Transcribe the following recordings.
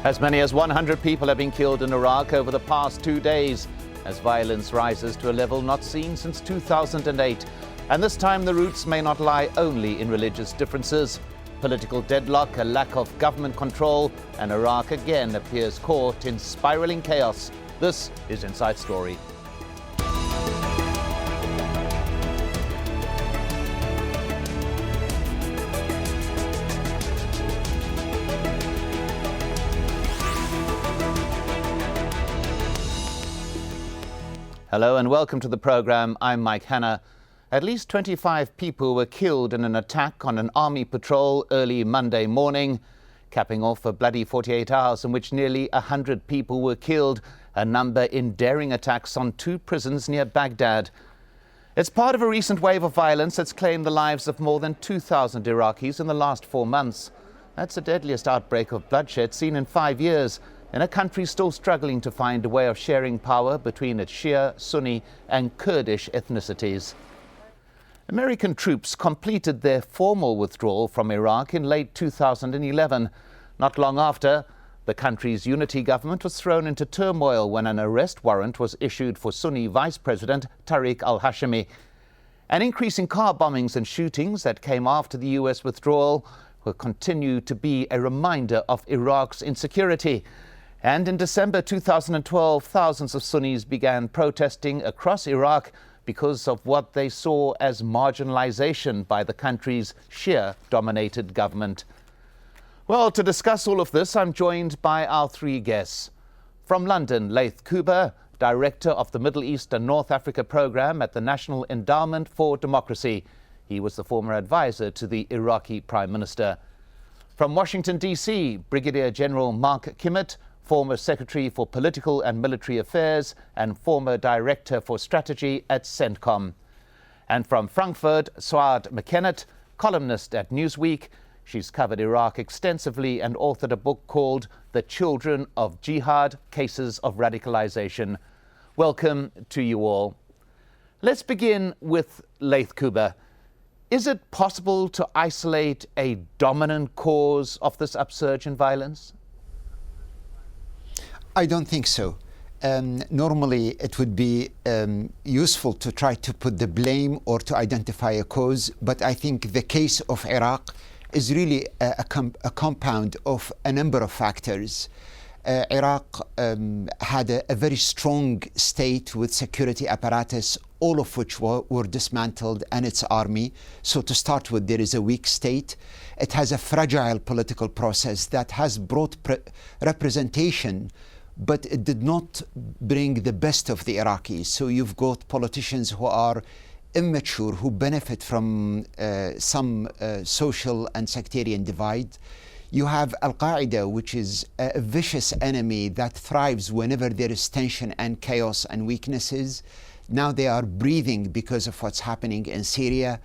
As many as 100 people have been killed in Iraq over the past 2 days as violence rises to a level not seen since 2008. And this time the roots may not lie only in religious differences. Political deadlock, a lack of government control, and Iraq again appears caught in spiraling chaos. This is Inside Story. Hello and welcome to the program. I'm Mike Hanna. At least 25 people were killed in an attack on an army patrol early Monday morning, capping off a bloody 48 hours in which nearly 100 people were killed, a number in daring attacks on 2 prisons near Baghdad. It's part of a recent wave of violence that's claimed the lives of more than 2,000 Iraqis in the last 4 months. That's the deadliest outbreak of bloodshed seen in 5 years, in a country still struggling to find a way of sharing power between its Shia, Sunni and Kurdish ethnicities. American troops completed their formal withdrawal from Iraq in late 2011. Not long after, the country's unity government was thrown into turmoil when an arrest warrant was issued for Sunni Vice President Tariq al-Hashimi. An increase in car bombings and shootings that came after the US withdrawal will continue to be a reminder of Iraq's insecurity. And in December 2012, thousands of Sunnis began protesting across Iraq because of what they saw as marginalization by the country's Shia-dominated government. Well, to discuss all of this, I'm joined by our 3 guests. From London, Laith Kuba, Director of the Middle East and North Africa Programme at the National Endowment for Democracy. He was the former advisor to the Iraqi Prime Minister. From Washington, D.C., Brigadier General Mark Kimmitt, former Secretary for Political and Military Affairs and former Director for Strategy at CENTOM. And from Frankfurt, Souad Mekhennet, columnist at Newsweek. She's covered Iraq extensively and authored a book called The Children of Jihad, Cases of Radicalization. Welcome to you all. Let's begin with Laith Kuba. Is it possible to isolate a dominant cause of this upsurge in violence? I don't think so. Normally, it would be useful to try to put the blame or to identify a cause, but I think the case of Iraq is really a compound of a number of factors. Iraq had a very strong state with security apparatus, all of which were dismantled, and its army. So to start with, there is a weak state. It has a fragile political process that has brought representation, but it did not bring the best of the Iraqis. So you've got politicians who are immature, who benefit from some social and sectarian divide. You have Al-Qaeda, which is a vicious enemy that thrives whenever there is tension and chaos and weaknesses. Now they are breathing because of what's happening in Syria.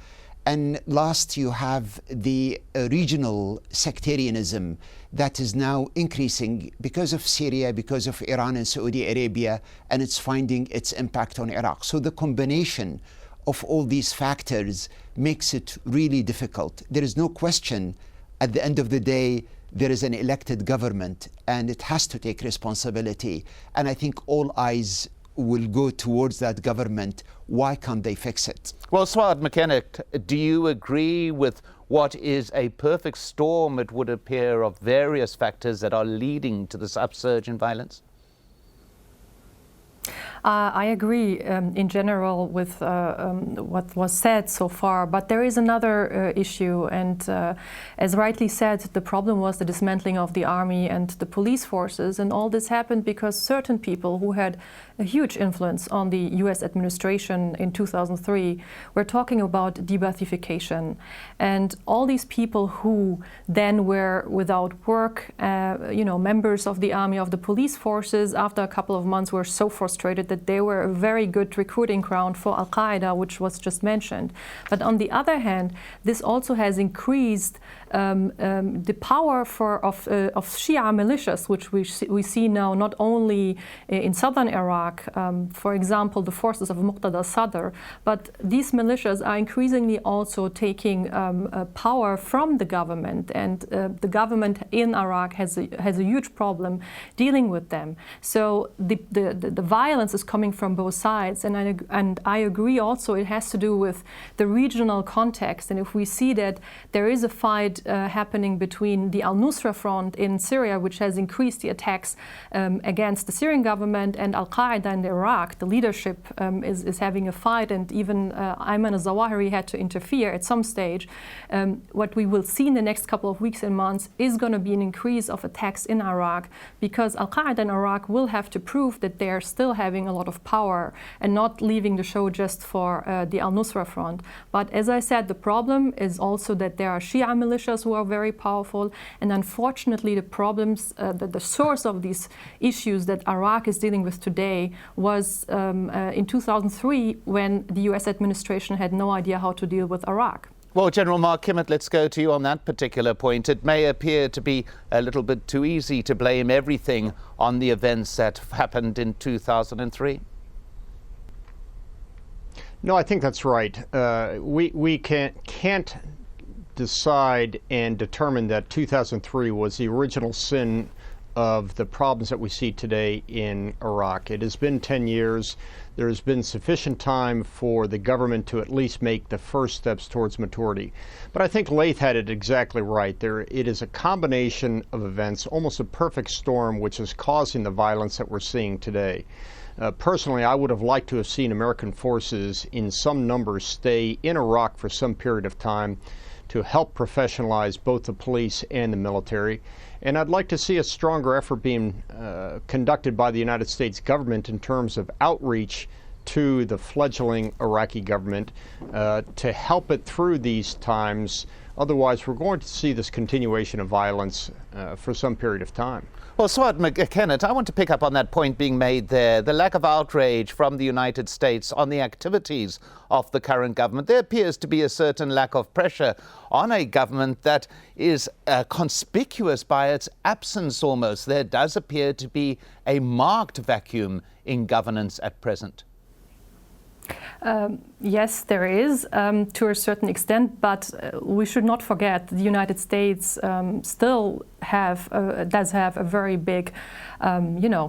And last, you have the regional sectarianism that is now increasing because of Syria, because of Iran and Saudi Arabia, and it's finding its impact on Iraq. So the combination of all these factors makes it really difficult. There is no question, at the end of the day, there is an elected government, and it has to take responsibility. And I think all eyes will go towards that government. Why can't they fix it? Well, Souad Mekhennet, do you agree with what is a perfect storm, it would appear, of various factors that are leading to this upsurge in violence? I agree in general with what was said so far, but there is another issue, and as rightly said, the problem was the dismantling of the army and the police forces, and all this happened because certain people who had a huge influence on the US administration in 2003 were talking about de-Baathification, and all these people who then were without work, members of the army, of the police forces, after a couple of months were so frustrated that they were a very good recruiting ground for Al-Qaeda, which was just mentioned. But on the other hand, this also has increased the power of Shia militias, which we see now not only in southern Iraq, for example, the forces of Muqtada Sadr, but these militias are increasingly also taking power from the government, and the government in Iraq has a huge problem dealing with them. So the violence is coming from both sides, and I agree also it has to do with the regional context. And if we see that there is a fight happening between the al-Nusra Front in Syria, which has increased the attacks against the Syrian government, and al-Qaeda in Iraq, the leadership is having a fight, and even Ayman al-Zawahiri had to interfere at some stage. What we will see in the next couple of weeks and months is going to be an increase of attacks in Iraq, because al-Qaeda in Iraq will have to prove that they're still having a lot of power and not leaving the show just for the al-Nusra Front. But as I said, the problem is also that there are Shia militias who are very powerful, and unfortunately the problems, the source of these issues that Iraq is dealing with today was in 2003, when the US administration had no idea how to deal with Iraq. Well, General Mark Kimmitt, let's go to you on that particular point. It may appear to be a little bit too easy to blame everything on the events that happened in 2003. No, I think that's right. We can't decide and determine that 2003 was the original sin of the problems that we see today in Iraq. It has been 10 years. There has been sufficient time for the government to at least make the first steps towards maturity. But I think Laith had it exactly right. It is a combination of events, almost a perfect storm, which is causing the violence that we're seeing today. Personally, I would have liked to have seen American forces in some numbers stay in Iraq for some period of time to help professionalize both the police and the military. And I'd like to see a stronger effort being conducted by the United States government in terms of outreach to the fledgling Iraqi government to help it through these times. Otherwise, we're going to see this continuation of violence for some period of time. Well, Souad Mekhennet, I want to pick up on that point being made there, the lack of outrage from the United States on the activities of the current government. There appears to be a certain lack of pressure on a government that is conspicuous by its absence almost. There does appear to be a marked vacuum in governance at present. Yes, there is to a certain extent, but we should not forget the United States still does have a very big,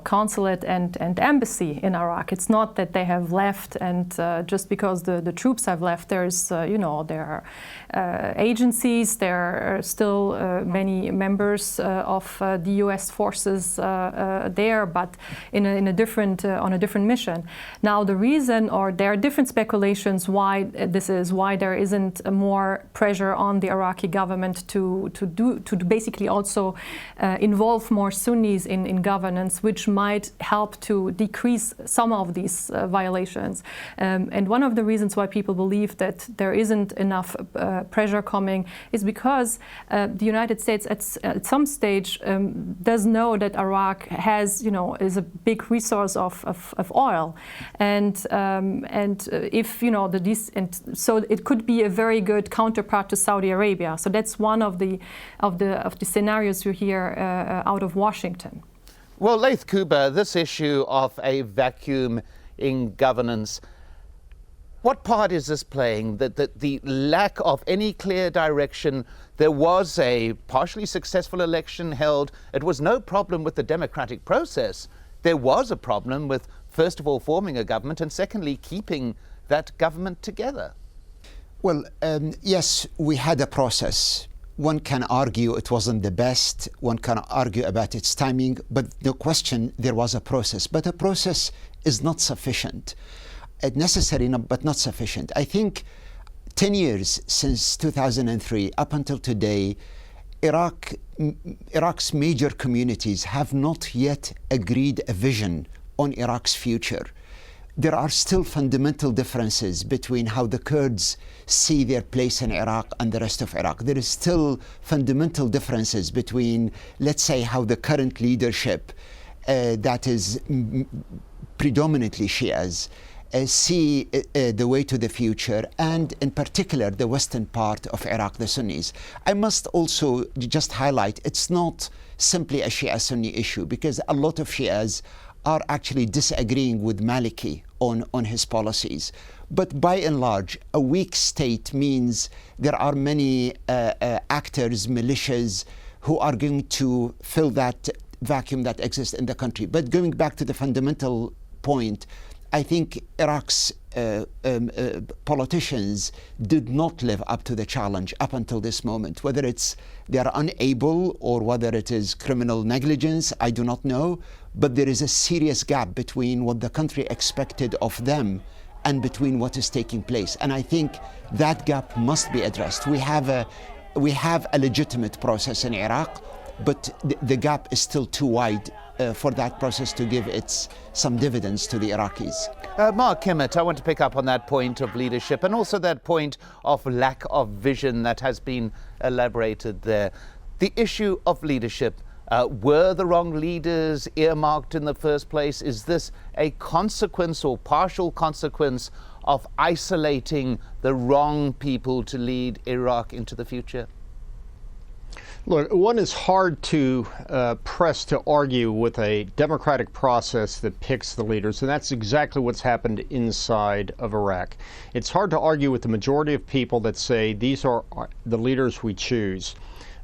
consulate and embassy in Iraq. It's not that they have left, and just because the troops have left, there's there are agencies. There are still many members of the U.S. forces there, but in a different on a different mission. Now, the reason, or there are different speculations why this is, why there isn't more pressure on the Iraqi government to basically also involve more Sunnis in governance, which might help to decrease some of these violations. And one of the reasons why people believe that there isn't enough pressure coming is because the United States at some stage does know that Iraq has, is a big resource of oil, and if so it could be a very good counterpart to Saudi Arabia. So that's one of the scenarios you hear out of Washington. Well, Laith Kuba, this issue of a vacuum in governance, what part is this playing? The lack of any clear direction. There was a partially successful election held. It was no problem with the democratic process. There was a problem with, first of all, forming a government, and secondly, keeping that government together. Well, yes, we had a process. One can argue it wasn't the best. One can argue about its timing, but no question there was a process. But a process is not sufficient. Necessary, but not sufficient. I think 10 years since 2003 up until today, Iraq's major communities have not yet agreed a vision on Iraq's future. There are still fundamental differences between how the Kurds see their place in Iraq and the rest of Iraq. There is still fundamental differences between, let's say, how the current leadership that is predominantly Shias see the way to the future, and in particular the western part of Iraq, the Sunnis. I must also just highlight, it's not simply a Shia-Sunni issue, because a lot of Shias are actually disagreeing with Maliki on his policies. But by and large, a weak state means there are many actors, militias, who are going to fill that vacuum that exists in the country. But going back to the fundamental point, I think Iraq's politicians did not live up to the challenge up until this moment. Whether it's they are unable or whether it is criminal negligence, I do not know. But there is a serious gap between what the country expected of them and between what is taking place. And I think that gap must be addressed. We have a legitimate process in Iraq, but the gap is still too wide for that process to give some dividends to the Iraqis. Mark Kimmitt, I want to pick up on that point of leadership and also that point of lack of vision that has been elaborated there. The issue of leadership, were the wrong leaders earmarked in the first place? Is this a consequence or partial consequence of isolating the wrong people to lead Iraq into the future? Look, one is hard to press to argue with a democratic process that picks the leaders, and that's exactly what's happened inside of Iraq. It's hard to argue with the majority of people that say these are the leaders we choose.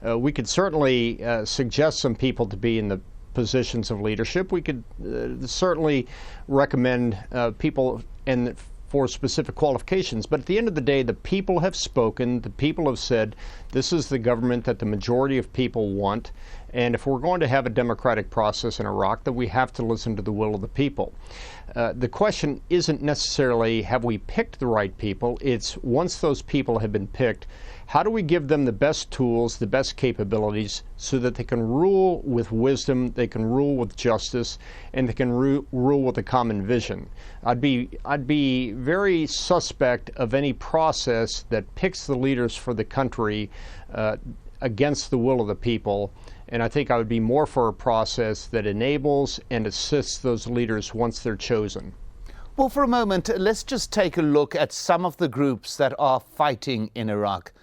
We could certainly suggest some people to be in the positions of leadership. We could certainly recommend people and for specific qualifications. But at the end of the day, the people have spoken. The people have said, this is the government that the majority of people want. And if we're going to have a democratic process in Iraq, then we have to listen to the will of the people. The question isn't necessarily, have we picked the right people? It's once those people have been picked, how do we give them the best tools, the best capabilities, so that they can rule with wisdom, they can rule with justice, and they can rule with a common vision? I'd be very suspect of any process that picks the leaders for the country against the will of the people. And I think I would be more for a process that enables and assists those leaders once they're chosen. Well, for a moment, let's just take a look at some of the groups that are fighting in Iraq.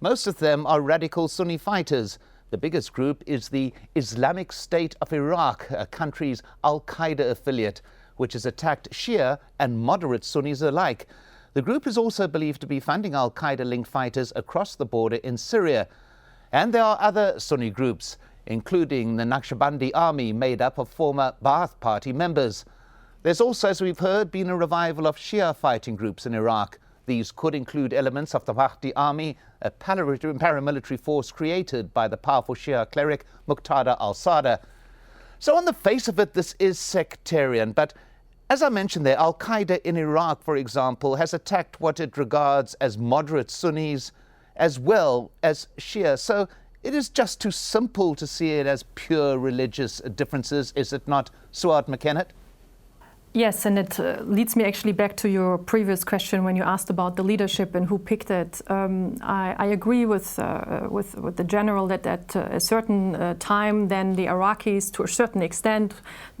Most of them are radical Sunni fighters. The biggest group is the Islamic State of Iraq, a country's al-Qaeda affiliate, which has attacked Shia and moderate Sunnis alike. The group is also believed to be funding al-Qaeda-linked fighters across the border in Syria. And there are other Sunni groups, including the Naqshbandi army made up of former Ba'ath Party members. There's also, as we've heard, been a revival of Shia fighting groups in Iraq. These could include elements of the Mahdi army, a paramilitary force created by the powerful Shia cleric Muqtada al-Sadr. So on the face of it, this is sectarian. But as I mentioned there, al-Qaeda in Iraq, for example, has attacked what it regards as moderate Sunnis as well as Shia. So it is just too simple to see it as pure religious differences, is it not, Souad Mekhennet? Yes, and it leads me actually back to your previous question when you asked about the leadership and who picked it. I agree with the general that at a certain time, then the Iraqis, to a certain extent,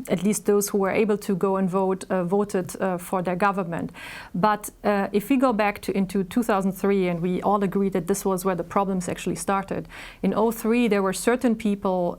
at least those who were able to go and vote, voted for their government. But if we go back into 2003, and we all agree that this was where the problems actually started. In 2003, there were certain people,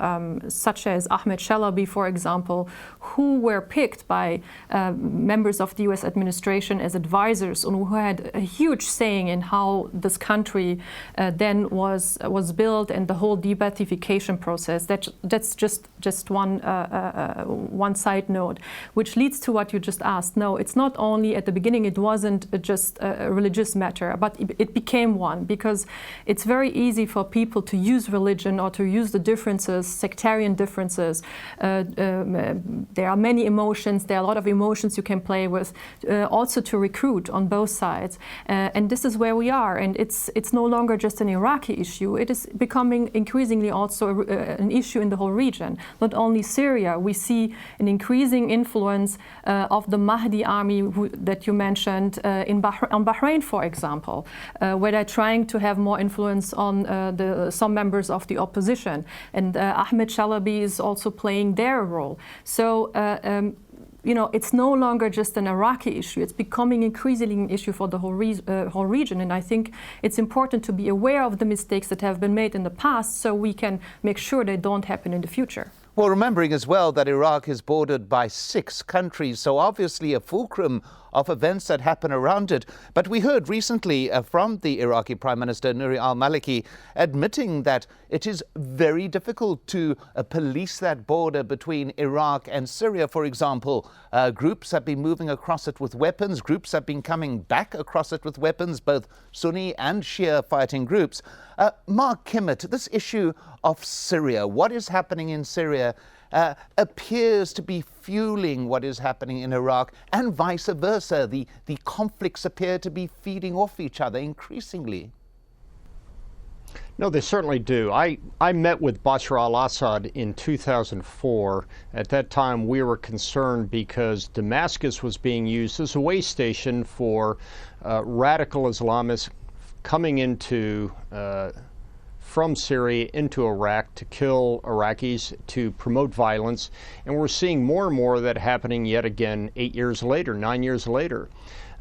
such as Ahmed Shalabi, for example, who were picked by members of the US administration as advisors, and who had a huge saying in how this country then was built and the whole de-Baathification process. That's just one side note, which leads to what you just asked. No, it's not only at the beginning, it wasn't just a religious matter, but it became one, because it's very easy for people to use religion or to use the differences, sectarian differences. There are many emotions, there are a lot of emotions you can play with, also to recruit on both sides. And this is where we are. And it's no longer just an Iraqi issue. It is becoming increasingly also an issue in the whole region. Not only Syria, we see an increasing influence of the Mahdi army that you mentioned on Bahrain, for example, where they're trying to have more influence on some members of the opposition. And Ahmed Shalabi is also playing their role. So it's no longer just an Iraqi issue. It's becoming increasingly an issue for the whole region. And I think it's important to be aware of the mistakes that have been made in the past so we can make sure they don't happen in the future. Well, remembering as well that Iraq is bordered by 6 countries, so obviously a fulcrum of events that happen around it. But we heard recently from the Iraqi Prime Minister Nouri al-Maliki admitting that it is very difficult to police that border between Iraq and Syria, for example. Groups have been moving across it with weapons. Groups have been coming back across it with weapons, both Sunni and Shia fighting groups. Mark Kimmitt, this issue of Syria, what is happening in Syria appears to be fueling what is happening in Iraq, and vice versa. The conflicts appear to be feeding off each other increasingly. No, they certainly do. I met with Bashar al-Assad in 2004. At that time, we were concerned because Damascus was being used as a way station for radical Islamists coming into from Syria into Iraq to kill Iraqis, to promote violence. And we're seeing more and more of that happening yet again 8 years later, 9 years later.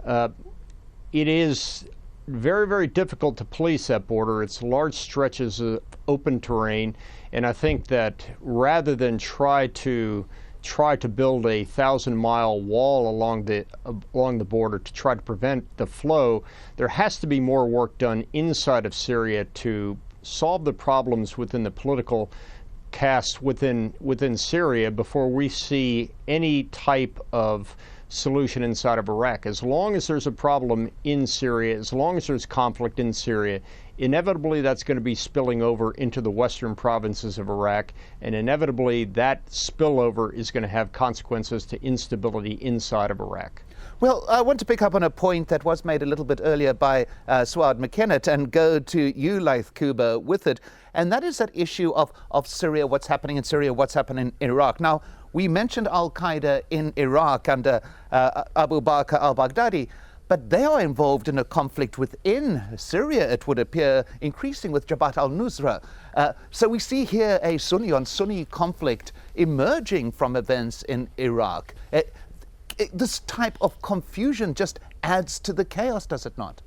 It is very, very difficult to police that border. It's large stretches of open terrain. And I think that rather than try to build a 1,000-mile wall along the border to try to prevent the flow, there has to be more work done inside of Syria to solve the problems within the political caste within Syria before we see any type of solution inside of Iraq. As long as there's a problem in Syria, as long as there's conflict in Syria, inevitably that's going to be spilling over into the western provinces of Iraq, and inevitably that spillover is going to have consequences to instability inside of Iraq. Well, I want to pick up on a point that was made a little bit earlier by Souad Mekhennet and go to you, Laith Kuba, with it. And that is that issue of Syria, what's happening in Syria, what's happening in Iraq. Now, we mentioned al-Qaeda in Iraq under Abu Bakr al-Baghdadi, but they are involved in a conflict within Syria, it would appear, increasing with Jabhat al-Nusra. So we see here a Sunni on Sunni conflict emerging from events in Iraq. This type of confusion just adds to the chaos, does it not?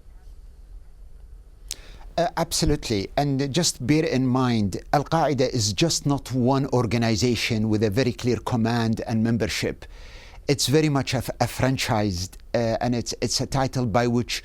Absolutely. And just bear in mind, Al-Qaeda is just not one organization with a very clear command and membership. It's very much a franchised, and it's a title by which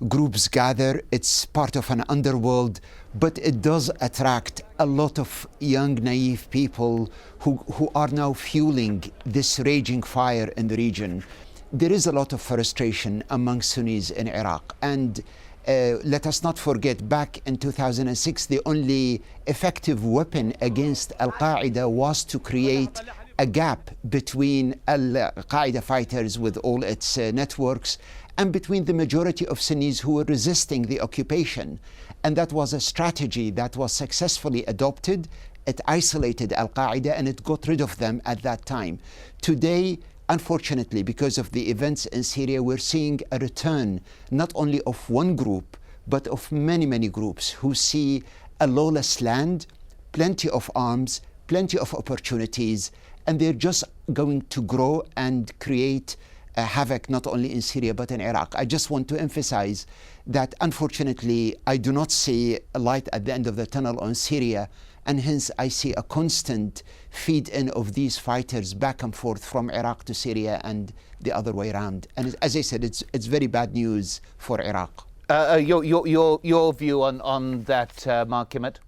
groups gather. It's part of an underworld, but it does attract a lot of young, naive people who are now fueling this raging fire in the region. There is a lot of frustration among Sunnis in Iraq. And let us not forget, back in 2006, the only effective weapon against Al-Qaeda was to create a gap between Al-Qaeda fighters with all its networks and between the majority of Sunnis who were resisting the occupation. And that was a strategy that was successfully adopted. It isolated Al-Qaeda and it got rid of them at that time. Today, unfortunately, because of the events in Syria, we're seeing a return not only of one group, but of many, many groups who see a lawless land, plenty of arms, plenty of opportunities, and they're just going to grow and create havoc not only in Syria but in Iraq. I just want to emphasize that unfortunately I do not see a light at the end of the tunnel on Syria, and hence I see a constant feed-in of these fighters back and forth from Iraq to Syria and the other way around. And as I said, it's very bad news for Iraq. Your view on that, Mark Kimmitt?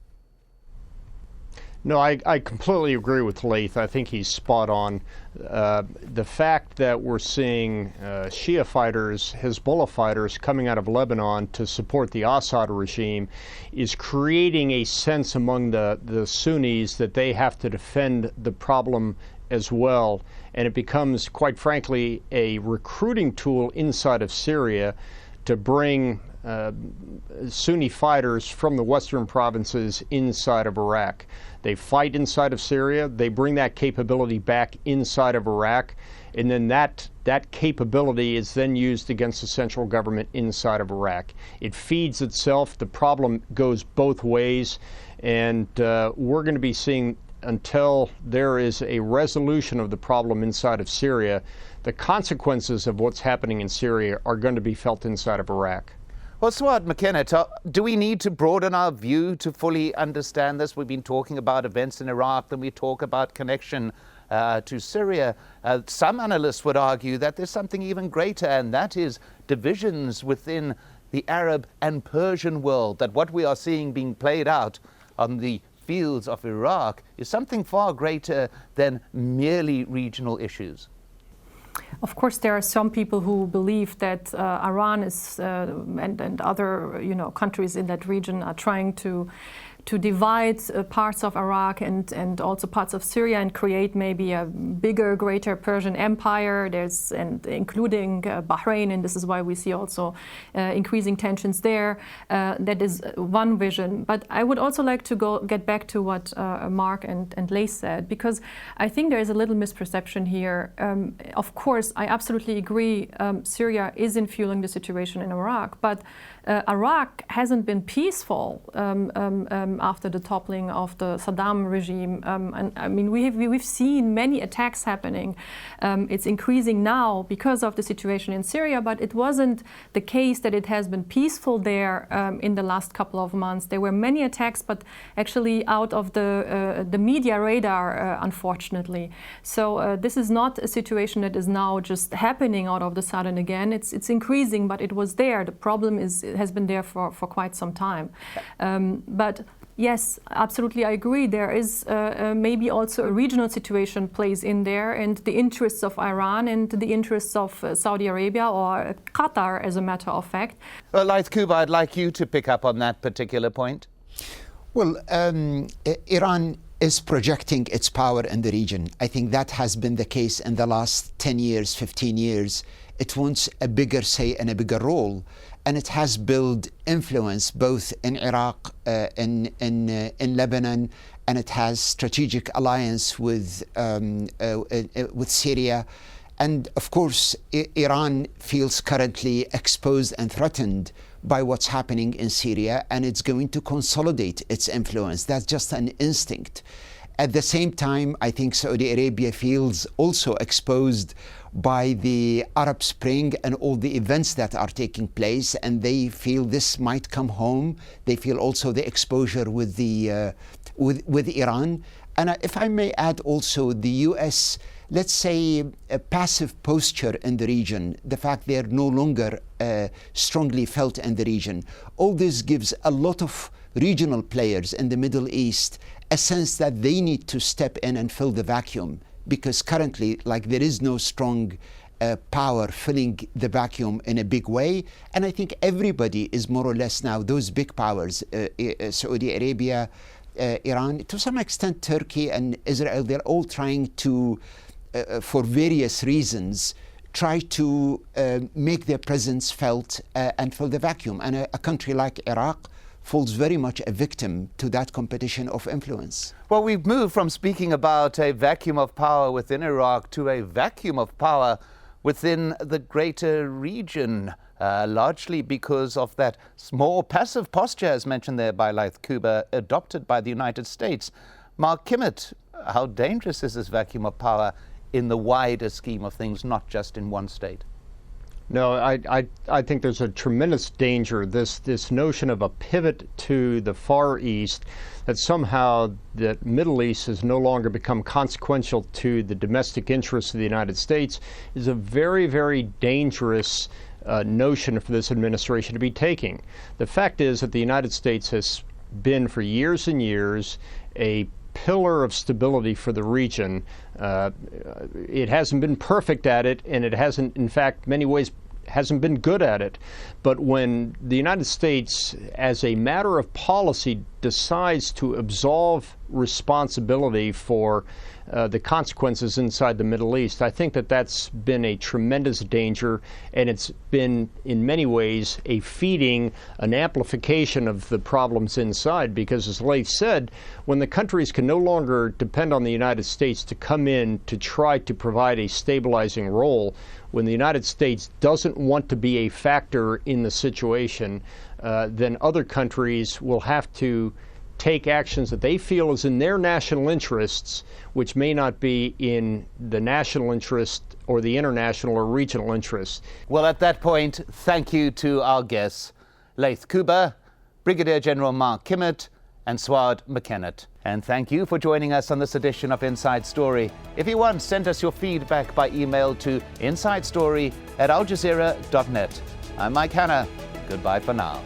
No, I completely agree with Laith. I think he's spot on. The fact that we're seeing Shia fighters, Hezbollah fighters coming out of Lebanon to support the Assad regime is creating a sense among the Sunnis that they have to defend the problem as well. And it becomes, quite frankly, a recruiting tool inside of Syria to bring Sunni fighters from the western provinces inside of Iraq. They fight inside of Syria, they bring that capability back inside of Iraq, and then that capability is then used against the central government inside of Iraq. It feeds itself. The problem goes both ways, and we're going to be seeing until there is a resolution of the problem inside of Syria, the consequences of what's happening in Syria are going to be felt inside of Iraq. Well, Souad Mekhennet, do we need to broaden our view to fully understand this? We've been talking about events in Iraq, then we talk about connection to Syria. Some analysts would argue that there's something even greater, and that is divisions within the Arab and Persian world, that what we are seeing being played out on the fields of Iraq is something far greater than merely regional issues. Of course, there are some people who believe that Iran is and other countries in that region are trying to divide parts of Iraq and also parts of Syria and create maybe a bigger, greater Persian empire. And including Bahrain, and this is why we see also increasing tensions there. That is one vision. But I would also like to get back to what Mark and Laith said, because I think there is a little misperception here. Of course, I absolutely agree. Syria isn't fueling the situation in Iraq, but Iraq hasn't been peaceful after the toppling of the Saddam regime. And I mean, we've seen many attacks happening. It's increasing now because of the situation in Syria, but it wasn't the case that it has been peaceful there in the last couple of months. There were many attacks, but actually out of the media radar, unfortunately. So this is not a situation that is now just happening out of the sudden again. It's increasing, but it was there. The problem has been there for quite some time. But yes, absolutely, I agree. There is maybe also a regional situation plays in there, and the interests of Iran and the interests of Saudi Arabia or Qatar, as a matter of fact. Well, Laith Kuba, I'd like you to pick up on that particular point. Well, Iran is projecting its power in the region. I think that has been the case in the last 10 years, 15 years. It wants a bigger say and a bigger role. And it has built influence both in Iraq, in Lebanon, and it has strategic alliance with Syria. And of course, Iran feels currently exposed and threatened by what's happening in Syria, and it's going to consolidate its influence. That's just an instinct. At the same time, I think Saudi Arabia feels also exposed by the Arab Spring and all the events that are taking place, and they feel this might come home. They feel also the exposure with Iran. And if I may add also the US, let's say, a passive posture in the region, the fact they're no longer strongly felt in the region. All this gives a lot of regional players in the Middle East a sense that they need to step in and fill the vacuum, because currently, like, there is no strong power filling the vacuum in a big way. And I think everybody is more or less now, those big powers, Saudi Arabia, Iran, to some extent Turkey and Israel, they're all trying to, for various reasons, try to make their presence felt and fill the vacuum. And a country like Iraq falls very much a victim to that competition of influence. Well, we've moved from speaking about a vacuum of power within Iraq to a vacuum of power within the greater region, largely because of that small passive posture, as mentioned there by Laith Kuba, adopted by the United States. Mark Kimmitt, how dangerous is this vacuum of power in the wider scheme of things, not just in one state? No, I think there's a tremendous danger, this notion of a pivot to the Far East, that somehow the Middle East has no longer become consequential to the domestic interests of the United States, is a very, very dangerous notion for this administration to be taking. The fact is that the United States has been for years and years a pillar of stability for the region. It hasn't been perfect at it, and it hasn't, in fact, many ways hasn't been good at it. But when the United States, as a matter of policy, decides to absolve responsibility for the consequences inside the Middle East, I think that that's been a tremendous danger, and it's been, in many ways, a feeding, an amplification of the problems inside. Because, as Laith said, when the countries can no longer depend on the United States to come in to try to provide a stabilizing role, when the United States doesn't want to be a factor in the situation, then other countries will have to take actions that they feel is in their national interests, which may not be in the national interest or the international or regional interests. Well, at that point, thank you to our guests, Laith Kuba, Brigadier General Mark Kimmitt, and Souad Mekhennet. And thank you for joining us on this edition of Inside Story. If you want, send us your feedback by email to insidestory@aljazeera.net. I'm Mike Hanna. Goodbye for now.